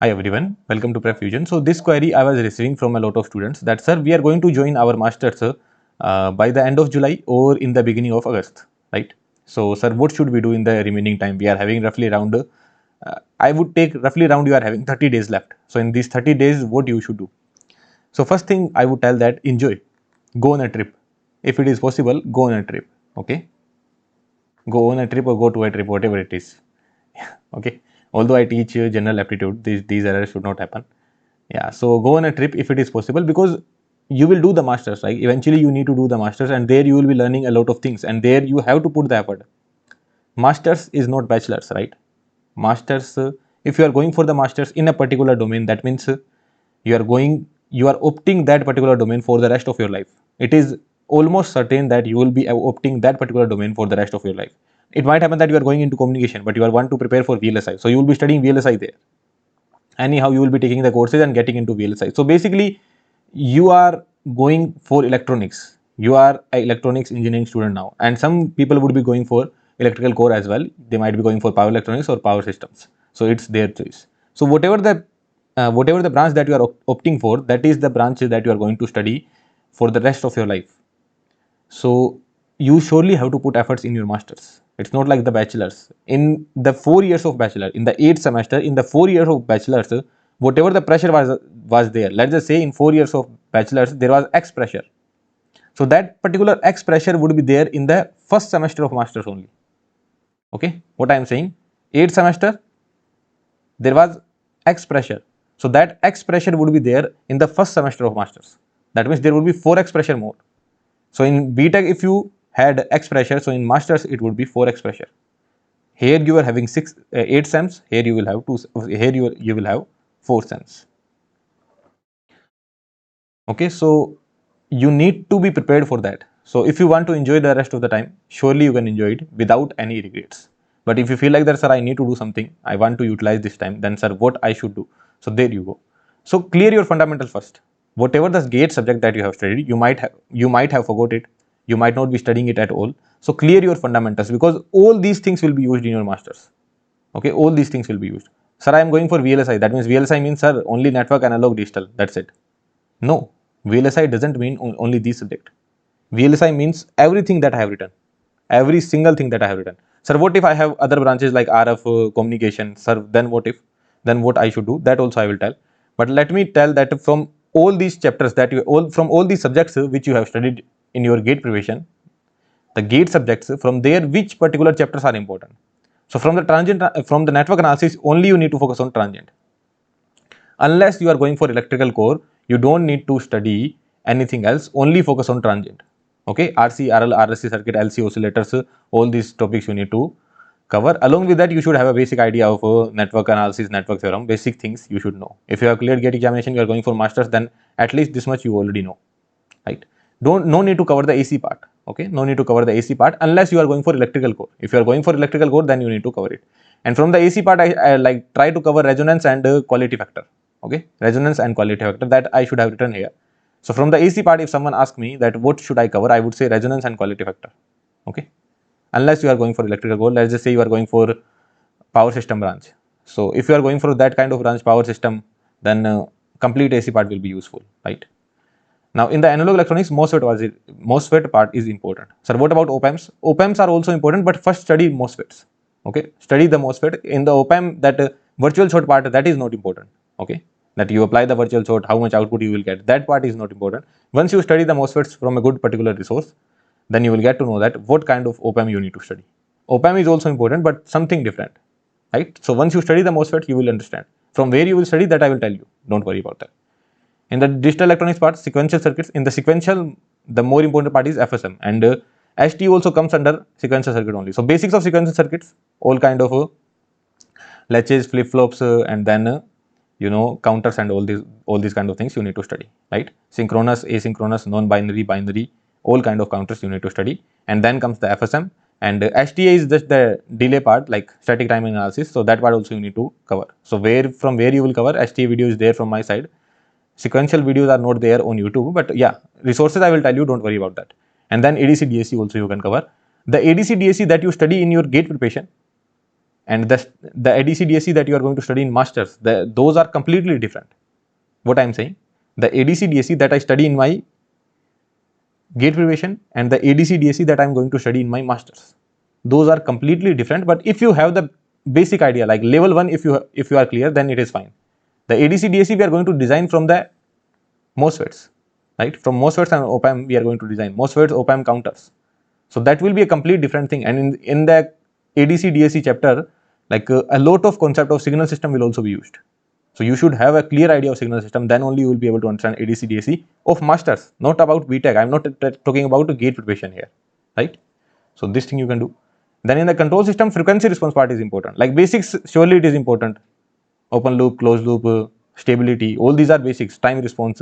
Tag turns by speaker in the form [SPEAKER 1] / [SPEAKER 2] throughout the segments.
[SPEAKER 1] Hi everyone, welcome to PrepFusion. So this query I was receiving from a lot of students that sir, we are going to join our masters by the end of July or in the beginning of August, right? So sir, what should we do in the remaining time? We are having roughly around, I would take roughly around you are having 30 days left. So in these 30 days, what you should do? So first thing I would tell that enjoy, go on a trip. If it is possible, go on a trip, okay? Go on a trip or go to a trip, whatever it is. Okay, although I teach general aptitude, these errors should not happen. Yeah, so go on a trip if it is possible, because you will do the masters, right? Eventually you need to do the masters, and there you will be learning a lot of things, and there you have to put the effort. Masters is not bachelors, right? Masters, if you are going for the masters in a particular domain, that means you are opting that particular domain for the rest of your life. It is almost certain that you will be opting that particular domain for the rest of your life. It might happen that you are going into communication, but you are want to prepare for VLSI, so you will be studying VLSI there. Anyhow, you will be taking the courses and getting into VLSI. So basically, you are going for electronics. You are an electronics engineering student now, and some people would be going for electrical core as well. They might be going for power electronics or power systems. So it's their choice. So whatever the branch that you are opting for, that is the branch that you are going to study for the rest of your life. So you surely have to put efforts in your masters. It's not like the bachelors. In the 4 years of bachelor, in the 8th semester, in the 4 years of bachelors, whatever the pressure was there. Let's just say in 4 years of bachelors there was X pressure. So that particular X pressure would be there in the first semester of masters only. Okay, what I am saying, 8th semester there was X pressure. So that X pressure would be there in the first semester of masters. That means there would be 4x pressure more. So in BTech, if you had X pressure, so in masters it would be 4x pressure. Here you are having 8 sems. Here you will have two. Here you will have 4 sems. Okay, so you need to be prepared for that. So if you want to enjoy the rest of the time, surely you can enjoy it without any regrets. But if you feel like that, sir, I need to do something, I want to utilize this time, then sir, what I should do? So there you go. So clear your fundamental first. Whatever the gate subject that you have studied, you might have forgot it. You might not be studying it at all. So clear your fundamentals, because all these things will be used in your masters. Okay, all these things will be used. Sir, I am going for VLSI. That means VLSI means, sir, only network, analog, digital. That's it. No, VLSI doesn't mean only these subject. VLSI means everything that I have written, every single thing that I have written. Sir, what if I have other branches like RF, communication? Sir, then what if? Then what I should do? That also I will tell. But let me tell that from all these chapters that from all these subjects which you have studied in your gate preparation, the gate subjects, from there which particular chapters are important. So from the network analysis, only you need to focus on transient. Unless you are going for electrical core, you don't need to study anything else, only focus on transient. Okay, RC, RL, RSC circuit, LC oscillators, all these topics you need to cover. Along with that, you should have a basic idea of network analysis, network theorem, basic things you should know. If you have cleared gate examination, you are going for masters, then at least this much you already know, right? No need to cover the AC part. Okay, no need to cover the AC part unless you are going for electrical core. If you are going for electrical core, then you need to cover it. And from the AC part, I like try to cover resonance and quality factor. Okay, resonance and quality factor, that I should have written here. So from the AC part, if someone asks me that what should I cover, I would say resonance and quality factor. Okay, unless you are going for electrical core, let's just say you are going for power system branch. So if you are going for that kind of branch, power system, then complete AC part will be useful, right? Now in the analog electronics, MOSFET part is important. Sir, what about op-amps? Op-amps are also important, but first study MOSFETs. Okay, study the MOSFET. In the op-amp, that virtual short part, that is not important. Okay, that you apply the virtual short, how much output you will get, that part is not important. Once you study the MOSFETs from a good particular resource, then you will get to know that what kind of op-amp you need to study. Op-amp is also important, but something different, right? So once you study the MOSFET, you will understand. From where you will study, that I will tell you. Don't worry about that. In the digital electronics part, sequential circuits. In the sequential, the more important part is FSM, and ST also comes under sequential circuit only. So basics of sequential circuits, all kind of latches, flip flops, and then counters and all these kind of things you need to study, right? Synchronous, asynchronous, non-binary, binary, all kind of counters you need to study, and then comes the FSM. And STA is just the delay part, like static timing analysis. So that part also you need to cover. So from where you will cover, STA video is there from my side. Sequential videos are not there on YouTube, but yeah, resources I will tell you, don't worry about that. And then ADC DAC also you can cover. The ADC DAC that you study in your gate preparation, and the ADC DSC that you are going to study in masters, those are completely different. What I am saying, the ADC DSC that I study in my gate preparation and the ADC DSC that I am going to study in my masters, those are completely different. But if you have the basic idea, like level 1, if you are clear, then it is fine. The ADC DSC we are going to design from the MOSFETs, right? From MOSFETs and op-amp we are going to design MOSFETs, op-amp counters. So that will be a complete different thing. And in the ADC DSC chapter, like a lot of concept of signal system will also be used. So you should have a clear idea of signal system, then only you will be able to understand ADC DSC of masters, not about BTech. I am not talking about gate preparation here, right? So this thing you can do. Then in the control system, frequency response part is important. Like basics, surely it is important. Open loop, closed loop, stability, all these are basics, time response.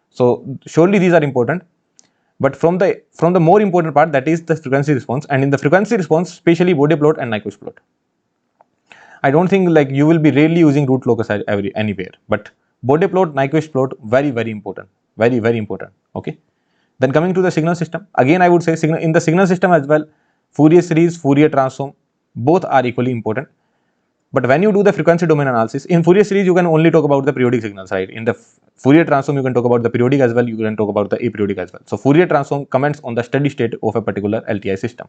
[SPEAKER 1] So surely these are important. But from the more important part, that is the frequency response. And in the frequency response, especially Bode plot and Nyquist plot, I don't think like you will be rarely using root locus anywhere. But Bode plot, Nyquist plot, very important, very important. Okay. Then coming to the signal system, again I would say in the signal system as well, Fourier series, Fourier transform, both are equally important. But when you do the frequency domain analysis, in Fourier series you can only talk about the periodic signals, right? In the Fourier transform you can talk about the periodic as well, you can talk about the aperiodic as well. So Fourier transform comments on the steady state of a particular LTI system.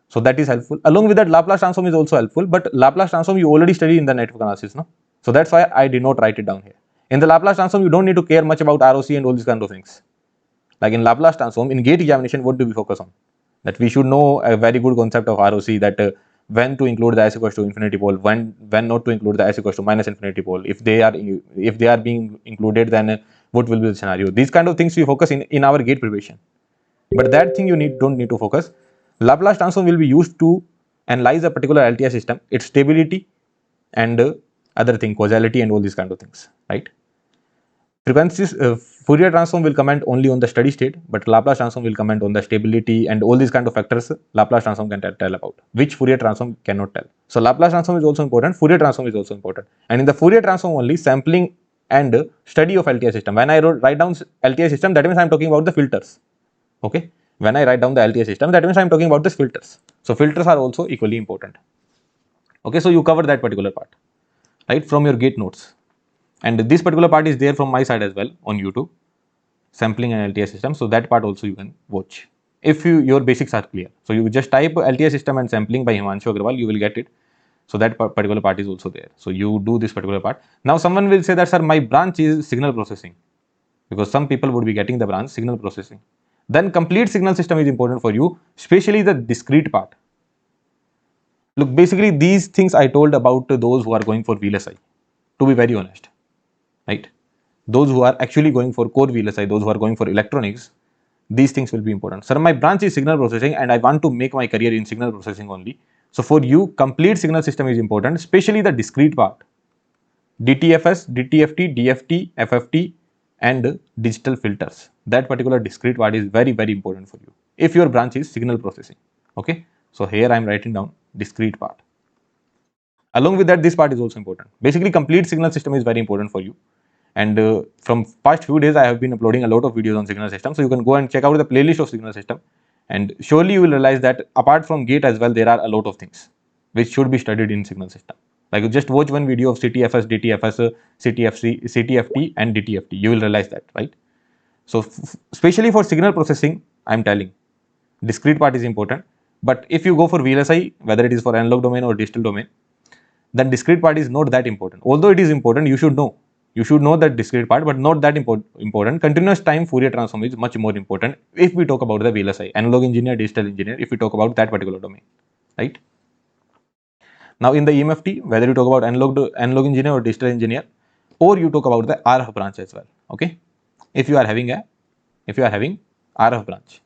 [SPEAKER 1] So that is helpful. Along with that, Laplace transform is also helpful, but Laplace transform you already studied in the network analysis, no? So that's why I did not write it down here. In the Laplace transform, you don't need to care much about ROC and all these kind of things. Like in Laplace transform, in gate examination, what do we focus on? That we should know a very good concept of ROC, that when to include the s equals to infinity pole, when not to include the s equals to minus infinity pole. If they are being included, then what will be the scenario? These kind of things we focus in our gate preparation. But that thing you don't need to focus. Laplace transform will be used to analyze a particular LTI system, its stability and other thing, causality and all these kind of things, right? Frequencies, Fourier transform will comment only on the steady state, but Laplace transform will comment on the stability and all these kind of factors Laplace transform can tell about, which Fourier transform cannot tell. So Laplace transform is also important, Fourier transform is also important. And in the Fourier transform only, sampling and study of LTI system. When I write down LTI system, that means I am talking about the filters. Okay. When I write down the LTI system, that means I am talking about the filters. So filters are also equally important. Okay. So you cover that particular part, right, from your gate notes. And this particular part is there from my side as well on YouTube, sampling and LTI system. So that part also you can watch if your basics are clear. So you just type LTI system and sampling by Himanshu Agarwal, you will get it. So that particular part is also there. So you do this particular part. Now someone will say that, sir, my branch is signal processing, because some people would be getting the branch signal processing. Then complete signal system is important for you, especially the discrete part. Look, basically these things I told about those who are going for VLSI, to be very honest, right? Those who are actually going for core VLSI, those who are going for electronics, these things will be important. Sir, my branch is signal processing and I want to make my career in signal processing only. So for you, complete signal system is important, especially the discrete part. DTFS, DTFT, DFT, FFT and digital filters. That particular discrete part is very important for you if your branch is signal processing. Okay. So here I am writing down discrete part. Along with that, this part is also important. Basically, complete signal system is very important for you. And from past few days, I have been uploading a lot of videos on signal system. So you can go and check out the playlist of signal system. And surely you will realize that apart from gate as well, there are a lot of things which should be studied in signal system. Like just watch one video of CTFS, DTFS, CTFC, CTFT and DTFT. You will realize that, right? So especially for signal processing, I am telling, discrete part is important. But if you go for VLSI, whether it is for analog domain or digital domain, then discrete part is not that important. Although it is important, you should know. You should know that discrete part, but not that important. Continuous time Fourier transform is much more important if we talk about the VLSI, analog engineer, digital engineer, if we talk about that particular domain, right? Now in the EMFT, whether you talk about analog engineer or digital engineer, or you talk about the RF branch as well, okay? If you are having RF branch.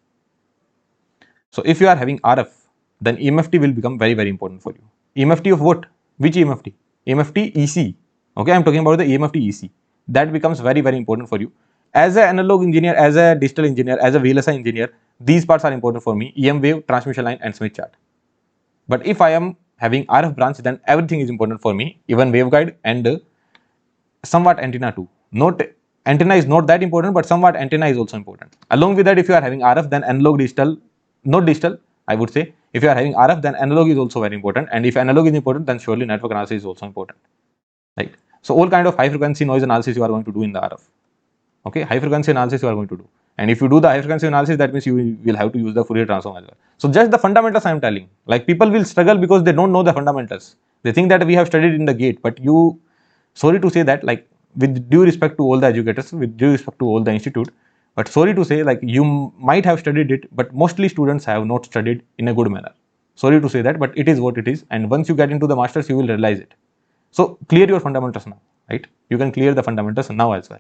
[SPEAKER 1] So if you are having RF, then EMFT will become very important for you. EMFT of what? Which EMFT? EMFT EC. Okay, I am talking about the EMFT EC. That becomes very important for you. As an analog engineer, as a digital engineer, as a VLSI engineer, these parts are important for me: EM wave, transmission line, and Smith chart. But if I am having RF branch, then everything is important for me, even waveguide and somewhat antenna too. Antenna is not that important, but somewhat antenna is also important. Along with that, if you are having RF, then analog, digital, not digital, I would say If you are having RF, then analog is also very important, and if analog is important, then surely network analysis is also important, right? So all kind of high frequency noise analysis you are going to do in the RF. Okay, high frequency analysis you are going to do, and if you do the high frequency analysis, that means you will have to use the Fourier transform as well. So just the fundamentals I am telling, like people will struggle because they don't know the fundamentals. They think that we have studied in the gate, but you, sorry to say that, like with due respect to all the educators, with due respect to all the institute, but sorry to say, like you might have studied it, but mostly students have not studied in a good manner. Sorry to say that, but it is what it is, and once you get into the masters, you will realize it. So clear your fundamentals now, right? You can clear the fundamentals now as well.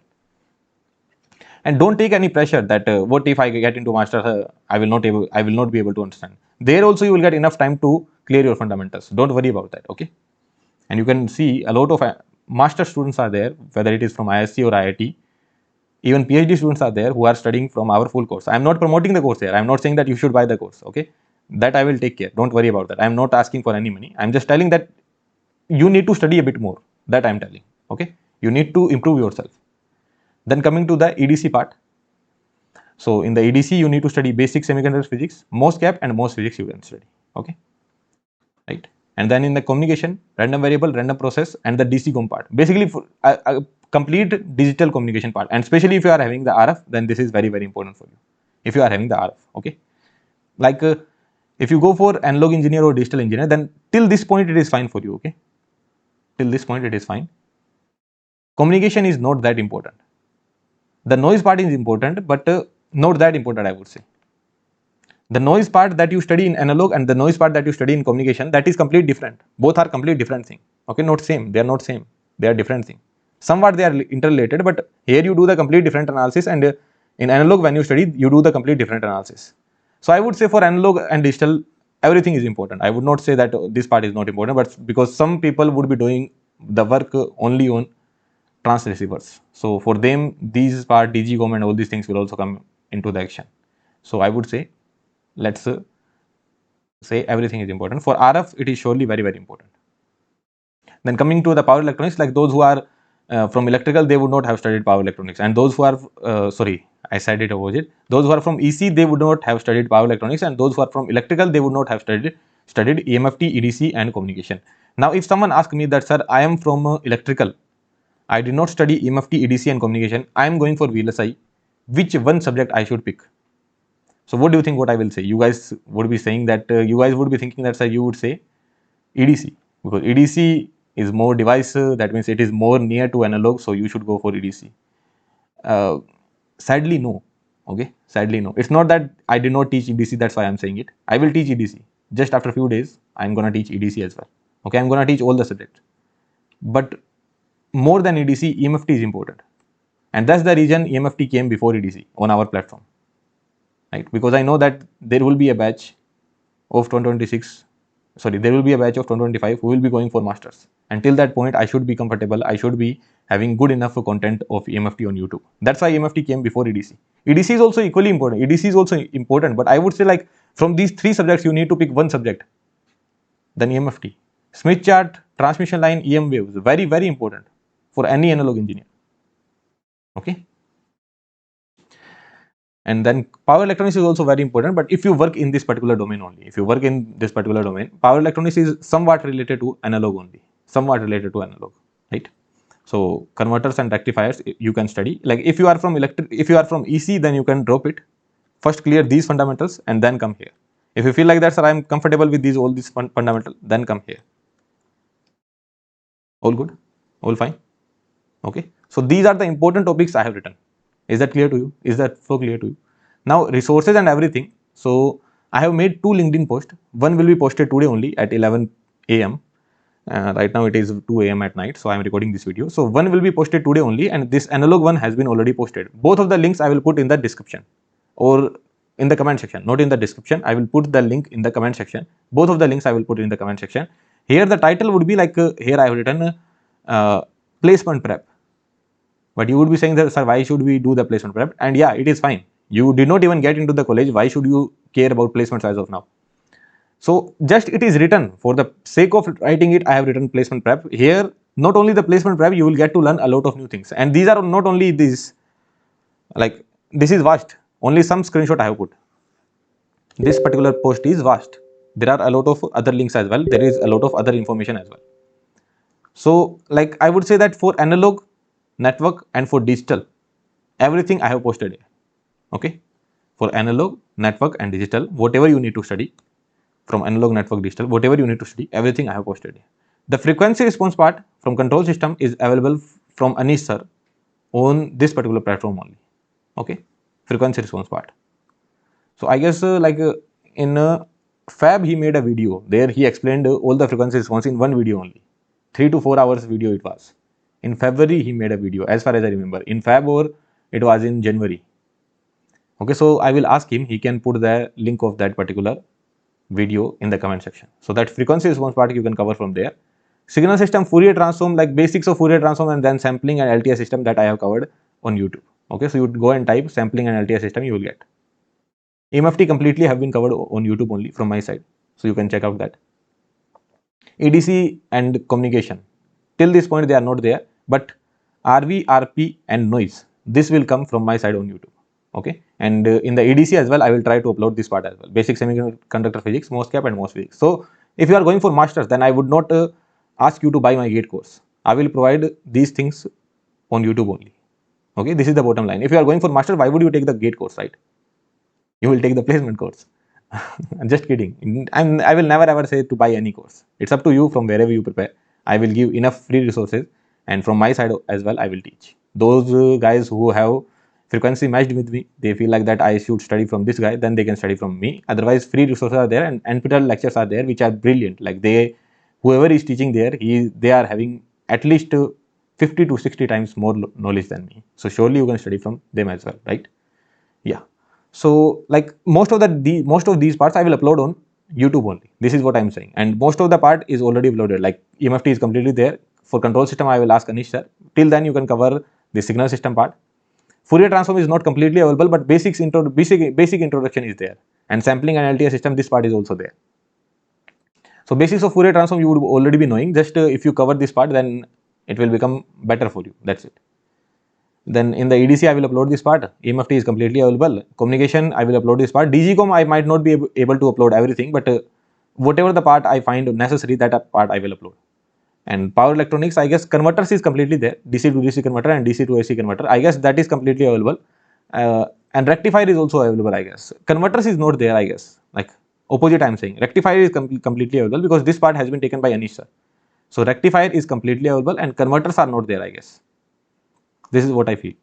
[SPEAKER 1] And don't take any pressure that what if I get into master, I will not be able to understand. There also you will get enough time to clear your fundamentals. Don't worry about that, okay? And you can see a lot of master students are there, whether it is from ISC or IIT. Even PhD students are there who are studying from our full course. I am not promoting the course here. I am not saying that you should buy the course, okay? That I will take care. Don't worry about that. I am not asking for any money. I am just telling that you need to study a bit more. That I am telling, okay? You need to improve yourself. Then coming to the EDC part. So in the EDC, you need to study basic semiconductor physics, MOSCAP and MOS physics you can study, okay? Right? And then in the communication, random variable, random process, and the DC COM part. Basically, for a complete digital communication part. And especially if you are having the RF, then this is very, very important for you. If you are having the RF, okay? Like if you go for analog engineer or digital engineer, then till this point it is fine for you, okay? Till this point it is fine. Communication is not that important. The noise part is important, but not that important, I would say. The noise part that you study in analog and the noise part that you study in communication, that is completely different. Both are completely different thing. Okay, not same. They are not same. They are different thing. Somewhat they are interrelated, but here you do the complete different analysis, and in analog when you study, you do the complete different analysis. So I would say for analog and digital, everything is important. I would not say that this part is not important, but because some people would be doing the work only on trans receivers. So for them, these part DGCOM and all these things will also come into the action. So I would say, let's say everything is important. For RF, it is surely very, very important. Then coming to the power electronics, like those who are from electrical, they would not have studied power electronics, and those who are sorry, I said it opposite. Those who are from EC, they would not have studied power electronics, and those who are from electrical, they would not have studied EMFT, EDC, and communication. Now, if someone asks me that, sir, I am from electrical, I did not study EMFT, EDC, and communication, I am going for VLSI, which one subject I should pick? So what do you think what I will say? You guys would be saying that, you guys would be thinking that, sir, you would say EDC, because EDC is more device, that means it is more near to analog, so you should go for EDC. Sadly, no. Okay, sadly, no. It's not that I did not teach EDC, that's why I'm saying it. I will teach EDC. Just after a few days, I'm gonna teach EDC as well. Okay, I'm gonna teach all the subjects. But more than EDC, EMFT is important. And that's the reason EMFT came before EDC on our platform. Right? Because I know that there will be a batch of 2026, sorry, there will be a batch of 2025 who will be going for masters. Until that point, I should be comfortable, I should be having good enough content of EMFT on YouTube. That's why EMFT came before EDC. EDC is also equally important. EDC is also important, but I would say, like, from these three subjects, you need to pick one subject. Then EMFT. Smith chart, transmission line, EM waves, very, very important for any analog engineer. Okay. And then power electronics is also very important, but if you work in this particular domain only, if you work in this particular domain, power electronics is somewhat related to analog only, somewhat related to analog, right? So converters and rectifiers you can study. Like if you are from if you are from EC, then you can drop it. First clear these fundamentals and then come here. If you feel like that, sir, I am comfortable with these all these fundamentals, then come here. All good? All fine? Okay. So these are the important topics I have written. Is that clear to you? Is that so clear to you? Now resources and everything. So I have made 2 LinkedIn posts. One will be posted today only at 11 a.m. Right now it is 2 a.m. at night, so I am recording this video. So one will be posted today only, and this analog one has been already posted. Both of the links I will put in the description or in the comment section, not in the description. I will put the link in the comment section. Both of the links I will put in the comment section. Here the title would be like, here I have written placement prep. But you would be saying that, sir, why should we do the placement prep? And yeah, it is fine. You did not even get into the college. Why should you care about placements as of now? So just it is written for the sake of writing it. I have written placement prep. Here, not only the placement prep, you will get to learn a lot of new things. And these are not only these, like this is vast. Only some screenshot I have put. This particular post is vast. there are a lot of other links as well. There is a lot of other information as well. So like I would say that for analog, network and for digital, everything I have posted here. Okay. For analog, network and digital, whatever you need to study from analog, network, digital, whatever you need to study, everything I have posted here. The frequency response part from control system is available from Anish sir on this particular platform only. Okay. Frequency response part. So I guess in Fab he made a video there. He explained all the frequency response in one video only. 3 to 4 hours video it was. In February he made a video as far as I remember. In Feb or it was in January. Okay, so I will ask him. He can put the link of that particular video in the comment section. So that frequency response part you can cover from there. Signal system, Fourier transform, like basics of Fourier transform and then sampling and LTI system that I have covered on YouTube. Okay, so you would go and type sampling and LTI system, you will get. MFT completely have been covered on YouTube only from my side. So you can check out that. ADC and communication. Till this point they are not there, but RV, RP and noise. This will come from my side on YouTube. Okay, and in the ADC as well, I will try to upload this part as well. Basic semiconductor physics, MOSFET and MOS physics. So if you are going for masters, then I would not ask you to buy my gate course. I will provide these things on YouTube only. Okay, this is the bottom line. If you are going for master, why would you take the gate course, right? You will take the placement course. I'm just kidding. I will never ever say to buy any course. It's up to you from wherever you prepare. I will give enough free resources, and from my side as well, I will teach. Those guys who have frequency matched with me, they feel like that I should study from this guy, then they can study from me. Otherwise, free resources are there and NPTEL lectures are there, which are brilliant. Like whoever is teaching there, they are having at least 50 to 60 times more knowledge than me. So surely you can study from them as well, right? Yeah. So like most of these parts I will upload on YouTube only. This is what I'm saying, and most of the part is already uploaded. Like EMFT is completely there. For control system, I will ask Anish sir. Till then, you can cover the signal system part. Fourier transform is not completely available, but basic introduction is there, and sampling and LTI system, this part is also there. So basics of Fourier transform you would already be knowing. Just if you cover this part, then it will become better for you. That's it. Then in the EDC, I will upload this part. EMFT is completely available. Communication, I will upload this part. DGCOM, I might not be able to upload everything, but whatever the part I find necessary, that part I will upload. And power electronics, I guess converters is completely there. DC to DC converter and DC to AC converter. I guess that is completely available. And rectifier is also available, I guess. Converters is not there, I guess. Like opposite I am saying. Rectifier is completely available because this part has been taken by Anish sir. So rectifier is completely available and converters are not there, I guess. This is what I feel.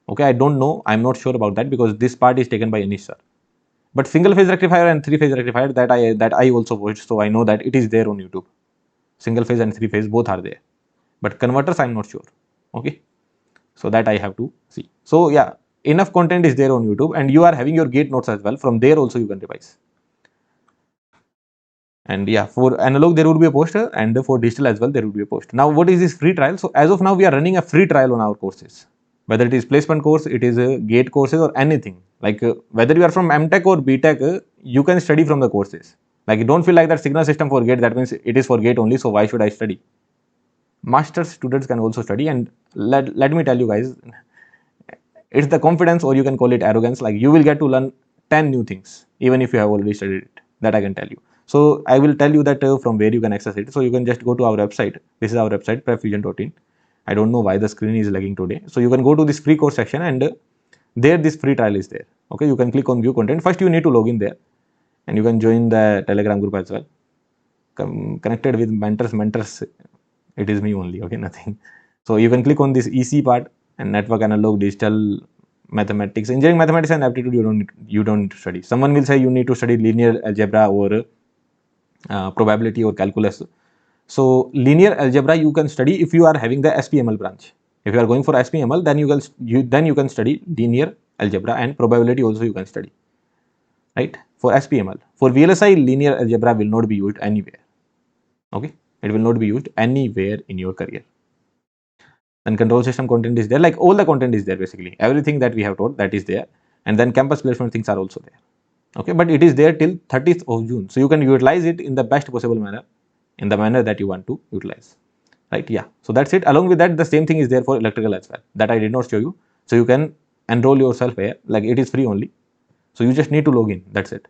[SPEAKER 1] Okay, I don't know. I'm not sure about that because this part is taken by Anish sir. But single phase rectifier and three phase rectifier that I also watched, so I know that it is there on YouTube. Single phase and three phase both are there, but converters I'm not sure. Okay, so that I have to see. So yeah, enough content is there on YouTube, and you are having your gate notes as well. From there also you can revise. And yeah, for analog there would be a poster, and for digital as well there would be a poster. Now what is this free trial? So as of now we are running a free trial on our courses, whether it is placement course, it is a gate courses or anything. Like whether you are from MTech or BTech, you can study from the courses. Like don't feel like that signal system for gate, that means it is for gate only, so why should I study? Master's students can also study, and let me tell you guys, it's the confidence, or you can call it arrogance. Like you will get to learn 10 new things even if you have already studied it, that I can tell you. So I will tell you that from where you can access it. So you can just go to our website. This is our website, PrepFusion.in. I don't know why the screen is lagging today. So you can go to this free course section, and there this free trial is there. Okay, you can click on view content. First you need to log in there, and you can join the Telegram group as well. Connected with mentors, it is me only. Okay, nothing. So you can click on this EC part, and network, analog, digital, mathematics, engineering mathematics and aptitude. You don't need to study. Someone will say you need to study linear algebra or probability or calculus. So linear algebra you can study if you are having the SPML branch. If you are going for SPML, then you can study linear algebra, and probability also you can study, right? For SPML. For VLSI, linear algebra will not be used anywhere. Okay, it will not be used anywhere in your career. And control system content is there. Like all the content is there basically. Everything that we have taught, that is there. And then campus placement things are also there. Okay, but it is there till 30th of June. So you can utilize it in the best possible manner, in the manner that you want to utilize. Right? Yeah. So that's it. Along with that, the same thing is there for electrical as well. That I did not show you. So you can enroll yourself here. Like it is free only. So you just need to log in. That's it.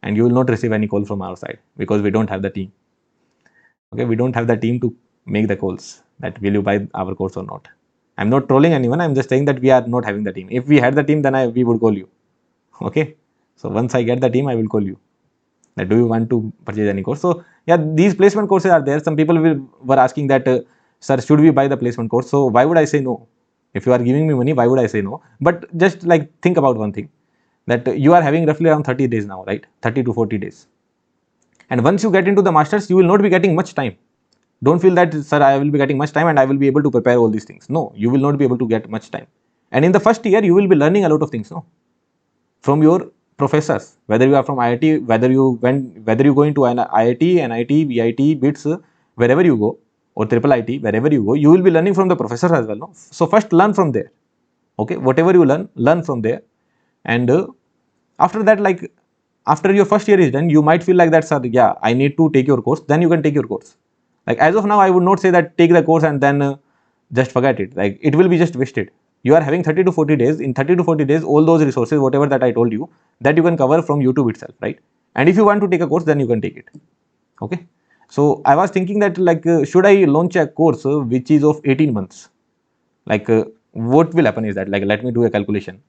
[SPEAKER 1] and you will not receive any call from our side because we don't have the team. Okay, we don't have the team to make the calls that will you buy our course or not. I'm not trolling anyone, I'm just saying that we are not having the team. If we had the team, then we would call you. Okay, so once I get the team, I will call you that do you want to purchase any course. So yeah, these placement courses are there. Some people were asking that sir, should we buy the placement course? So why would I say no? If you are giving me money, why would I say no? But just like think about one thing, that you are having roughly around 30 days now, right? 30 to 40 days. And once you get into the masters, you will not be getting much time. Don't feel that, sir, I will be getting much time and I will be able to prepare all these things. No, you will not be able to get much time. And in the first year, you will be learning a lot of things, no? From your professors, whether you are from IIT, whether you go into an IIT, NIT, VIT, BITS, wherever you go, or triple IT, wherever you go, you will be learning from the professors as well, no? So first learn from there. Okay, whatever you learn from there. And after that, like after your first year is done, you might feel like that, sir, yeah, I need to take your course. Then you can take your course. Like as of now, I would not say that take the course and then just forget it. Like it will be just wasted. You are having 30 to 40 days. In 30 to 40 days, all those resources, whatever that I told you, that you can cover from YouTube itself, right? And if you want to take a course, then you can take it. Okay. So I was thinking that like should I launch a course which is of 18 months? Like what will happen is that, like, let me do a calculation.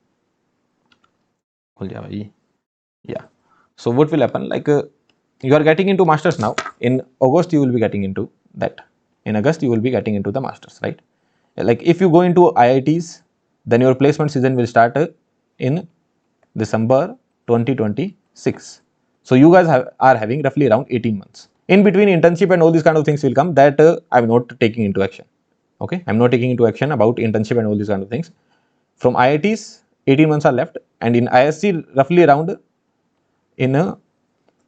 [SPEAKER 1] Yeah. So what will happen? Like you are getting into masters now. In August, you will be getting into that. In August, you will be getting into the masters, right? Like if you go into IITs, then your placement season will start in December 2026. So you guys are having roughly around 18 months. In between, internship and all these kind of things will come that I'm not taking into action. Okay, I'm not taking into action about internship and all these kind of things. From IITs, 18 months are left, and in ISC, roughly around in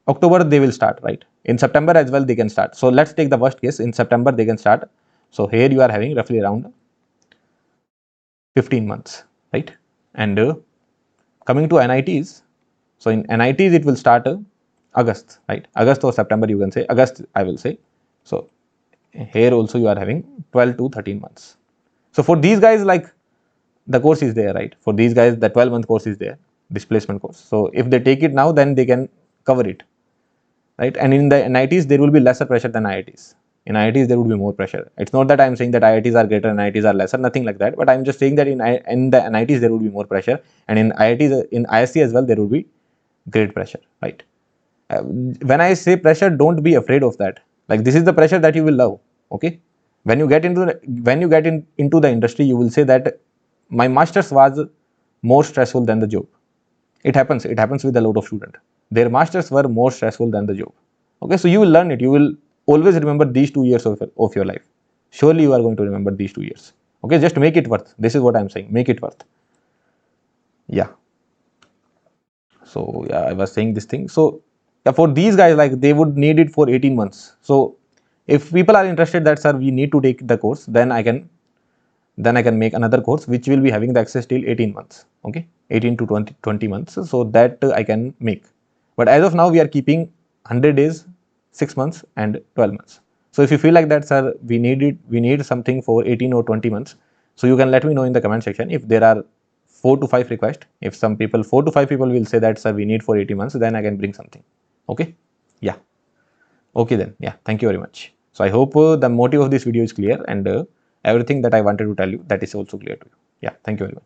[SPEAKER 1] October they will start, right? In September as well they can start. So let's take the worst case. In September they can start. So here you are having roughly around 15 months, right? And coming to NITs, so in NITs it will start August, right? August or September, you can say. August, I will say. So here also you are having 12 to 13 months. So for these guys, like the course is there, right? For these guys, the 12-month course is there, displacement course. So if they take it now, then they can cover it, right? And in the NITs, there will be lesser pressure than IITs. In IITs, there would be more pressure. It's not that I'm saying that IITs are greater and IITs are lesser, nothing like that. But I'm just saying that in the NITs, there would be more pressure. And in IITs, in ISC as well, there would be great pressure, right? When I say pressure, don't be afraid of that. Like this is the pressure that you will love, okay? When you get into into the industry, you will say that my master's was more stressful than the job. It happens with a lot of students. Their masters were more stressful than the job. Okay, so you will learn it. You will always remember these 2 years of your life. Surely you are going to remember these 2 years. Okay, just make it worth. This is what I'm saying. Make it worth. Yeah. So yeah, I was saying this thing. So yeah, for these guys, like they would need it for 18 months. So if people are interested that, sir, we need to take the course, then I can make another course which will be having the access till 18 months. Okay, 18 to 20 months. So that I can make. But as of now, we are keeping 100 days, 6 months, and 12 months. So if you feel like that, sir, we need something for 18 or 20 months. So you can let me know in the comment section. If there are 4 to 5 requests, if 4 to 5 people will say that, sir, we need for 18 months, then I can bring something. Okay. Yeah. Okay then. Yeah. Thank you very much. So I hope the motive of this video is clear, and everything that I wanted to tell you, that is also clear to you. Yeah. Thank you very much.